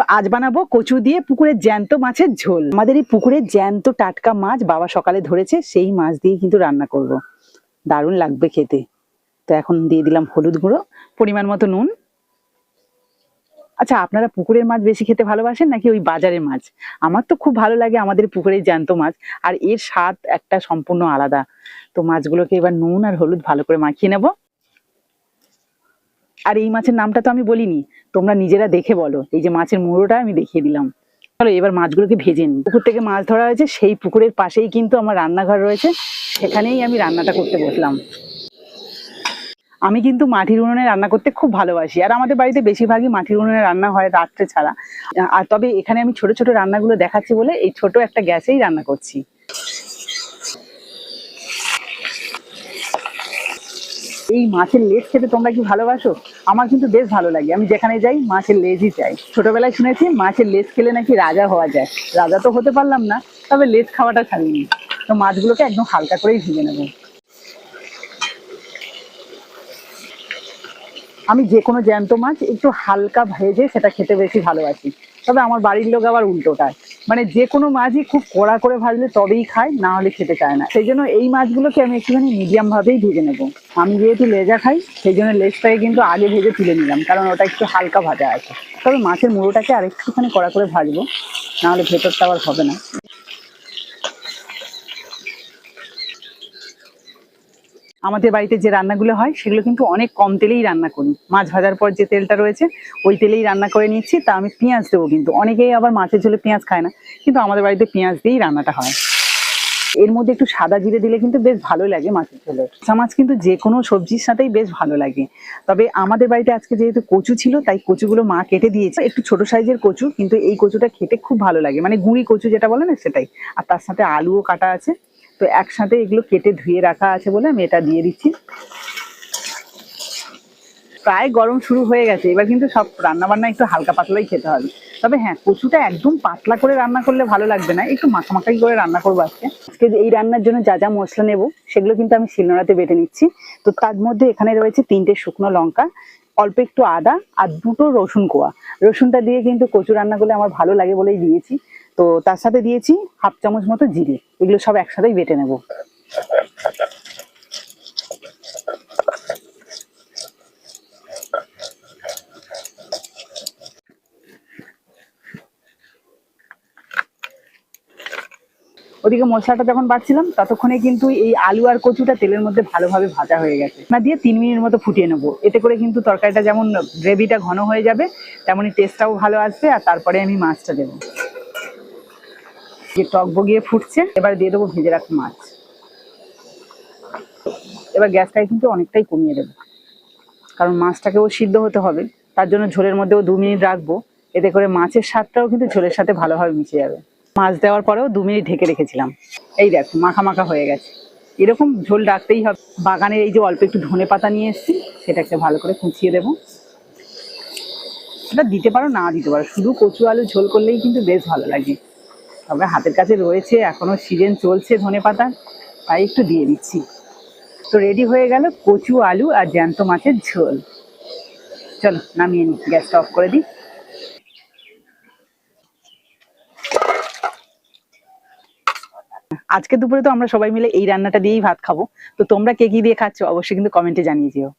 চলো আজ বানাবো কচু দিয়ে পুকুরের জ্যান্ত মাছের ঝোল। আমাদের এই পুকুরের জ্যান্ত টাটকা মাছ বাবা সকালে ধরেছে, সেই মাছ দিয়ে কিন্তু রান্না করব। দারুণ লাগবে খেতে। তো এখন দিয়ে দিলাম হলুদ গুঁড়ো, পরিমাণ মতো নুন। আচ্ছা, আপনারা পুকুরের মাছ বেশি খেতে ভালোবাসেন নাকি ওই বাজারের মাছ? আমার তো খুব ভালো লাগে আমাদের পুকুরের জ্যান্ত মাছ, আর এর স্বাদ একটা সম্পূর্ণ আলাদা। তো মাছগুলোকে এবার নুন আর হলুদ ভালো করে মাখিয়ে নেব। আর এই মাছের নামটা তো আমি বলিনি, তোমরা নিজেরা দেখে বলো। এই যে মাছের মুড়োটা আমি দেখিয়ে দিলাম। চলো এবার মাছগুলোকে ভেজে নিই। পুকুর থেকে মাছ ধরা হয়েছে, সেই পুকুরের পাশেই কিন্তু আমার রান্নাঘর রয়েছে, সেখানেই আমি রান্নাটা করতে বসলাম। আমি কিন্তু মাটির উনুনে রান্না করতে খুব ভালোবাসি, আর আমাদের বাড়িতে বেশিরভাগই মাটির উনুনে রান্না হয় রাত্রে ছাড়া। আর তবে এখানে আমি ছোট ছোট রান্নাগুলো দেখাচ্ছি বলে এই ছোট একটা গ্যাসেই রান্না করছি। এই মাছের লেজ খেতে তোমরা কি ভালোবাসো? আমার কিন্তু বেশ ভালো লাগে, আমি যেখানে যাই মাছের লেজই চাই। ছোটবেলায় শুনেছি মাছের লেজ খেলে নাকি রাজা হওয়া যায়। রাজা তো হতে পারলাম না, তবে লেজ খাওয়াটা ছাড়িনি। তো মাছগুলোকে একদম হালকা করেই ভেজে নেবো। আমি যে কোনো জ্যান্ত মাছ একটু হালকা ভেজে সেটা খেতে বেশি ভালোবাসি। তবে আমার বাড়ির লোক আবার উল্টোটায়, মানে যে কোনো মাছই খুব কড়া করে ভাজলে তবেই খায়, না হলে খেতে চায় না। সেই জন্য এই মাছগুলোকে আমি একটুখানি মিডিয়াম ভাবেই ভেজে নেবো। আমি যেহেতু লেজা খাই, সেই জন্য লেজটাকে কিন্তু আগে ভেজে তুলে নিলাম, কারণ ওটা একটু হালকা ভাজা আছে। তবে মাছের মুড়োটাকে আরেকটুখানি কড়া করে ভাজবো, না হলে ভেতরটা আবার হবে না। আমাদের বাড়িতে যে রান্নাগুলো হয় সেগুলো কিন্তু অনেক কম তেলেই রান্না করি। মাছ ভাজার পর যে তেলটা রয়েছে ওই তেলেই রান্না করে নিচ্ছি। তা আমি পেঁয়াজ দেবো, কিন্তু অনেকেই আবার মাছের ঝোলে পেঁয়াজ খায় না, কিন্তু আমাদের বাড়িতে পেঁয়াজ দিয়েই রান্নাটা হয়। এর মধ্যে একটু সাদা জিরে দিলে কিন্তু বেশ ভালো লাগে মাছের ঝোলে। কাঁচা মাছ কিন্তু যে কোনো সবজির সাথেই বেশ ভালো লাগে। তবে আমাদের বাড়িতে আজকে যেহেতু কচু ছিল, তাই কচুগুলো মা কেটে দিয়েছে। একটু ছোট সাইজের কচু, কিন্তু এই কচুটা খেতে খুব ভালো লাগে, মানে গুঁড়ি কচু যেটা বলে না সেটাই। আর তার সাথে আলুও কাটা আছে। তো একসাথে এগুলো কেটে ধুয়ে রাখা আছে বলে আমি এটা দিয়ে দিচ্ছি। প্রায় গরম শুরু হয়ে গেছে, এবার কিন্তু সব রান্না বান্না একটু হালকা পাতলাই খেতে হবে। তবে হ্যাঁ, কচুটা একদম পাতলা করে রান্না করলে ভালো লাগবে না, একটু মাখামাখাই করে রান্না করবো আজকে। আজকে এই রান্নার জন্য যা যা মশলা নেবো সেগুলো কিন্তু আমি শিলনোড়াতে বেটে নিচ্ছি। তো তার মধ্যে এখানে রয়েছে 3টে শুকনো লঙ্কা, অল্প একটু আদা আর 2টো রসুন কোয়া। রসুনটা দিয়ে কিন্তু কচু রান্না করলে আমার ভালো লাগে বলেই দিয়েছি। তো তার সাথে দিয়েছি হাফ চামচ মতো জিরে। এগুলো সব একসাথেই বেটে নেবো। ওদিকে মশলাটা যখন বাড়ছিলাম ততক্ষণে কিন্তু এই আলু আর কচুটা তেলের মধ্যে ভালোভাবে ভাজা হয়ে গেছে। না দিয়ে 3 মিনিট মতো ফুটিয়ে নেবো। এতে করে কিন্তু তরকারিটা যেমন গ্রেভিটা ঘন হয়ে যাবে, তেমনই টেস্টটাও ভালো আসবে। আর তারপরে আমি মাছটা দেবো। যে টক বগিয়ে ফুটছে, এবার দিয়ে দেবো ভেজে রাখা মাছ। এবার গ্যাসটাকে কিন্তু অনেকটাই কমিয়ে দেবো, কারণ মাছটাকেও সিদ্ধ হতে হবে। তার জন্য ঝোলের মধ্যেও 2 মিনিট রাখবো। এতে করে মাছের স্বাদটাও কিন্তু ঝোলের সাথে ভালোভাবে মিশে যাবে। মাছ দেওয়ার পরেও 2 মিনিট ঢেকে রেখেছিলাম। এই দেখো মাখা মাখা হয়ে গেছে। এরকম ঝোল রাখতেই হবে। বাগানের এই যে অল্প একটু ধনেপাতা নিয়ে এসেছি, সেটাকে ভালো করে কুচিয়ে দেবো। এটা দিতে পারো, না দিতে পারো, শুধু কচু আলু ঝোল করলেই কিন্তু বেশ ভালো লাগে। তবে হাতের কাছে রয়েছে, এখনো সিজন চলছে ধনেপাতা, তাই একটু দিয়ে দিচ্ছি। তো রেডি হয়ে গেল কচু আলু আর জ্যান্ত মাছের ঝোল। চলো নামিয়ে নিই, গ্যাসটা অফ করে দিই। আজকে দুপুরে তো আমরা সবাই মিলে এই রান্নাটা দিয়েই ভাত খাবো। তো তোমরা কে কি দিয়ে খাচ্ছ অবশ্যই কিন্তু কমেন্টে জানিয়ে যেও।